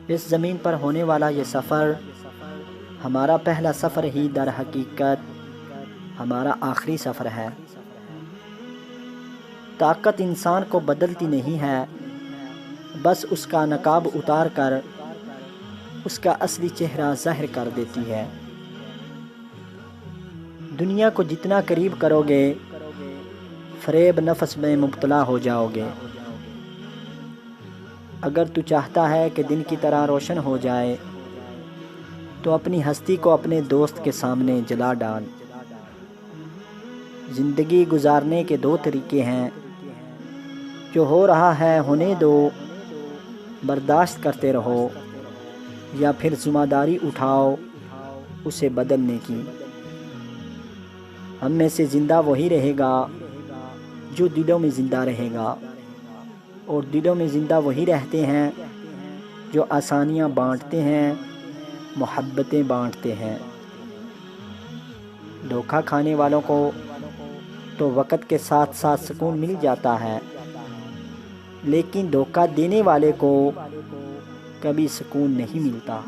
इस ज़मीन पर होने वाला ये सफ़र हमारा पहला सफ़र ही दर हकीकत हमारा आखिरी सफ़र है। ताकत इंसान को बदलती नहीं है, बस उसका नकाब उतार कर उसका असली चेहरा ज़ाहिर कर देती है। दुनिया को जितना करीब करोगे, फ़रेब नफ्स में मुब्तला हो जाओगे। अगर तू चाहता है कि दिन की तरह रोशन हो जाए, तो अपनी हस्ती को अपने दोस्त के सामने जला डाल। ज़िंदगी गुजारने के दो तरीके हैं, जो हो रहा है होने दो, बर्दाश्त करते रहो, या फिर ज़िम्मेदारी उठाओ उसे बदलने की। हम में से ज़िंदा वही रहेगा जो दिलों में ज़िंदा रहेगा, और दिलों में ज़िंदा वही रहते हैं जो आसानियाँ बांटते हैं, मोहब्बतें बांटते हैं। धोखा खाने वालों को तो वक़्त के साथ साथ सुकून मिल जाता है, लेकिन धोखा देने वाले को कभी सुकून नहीं मिलता।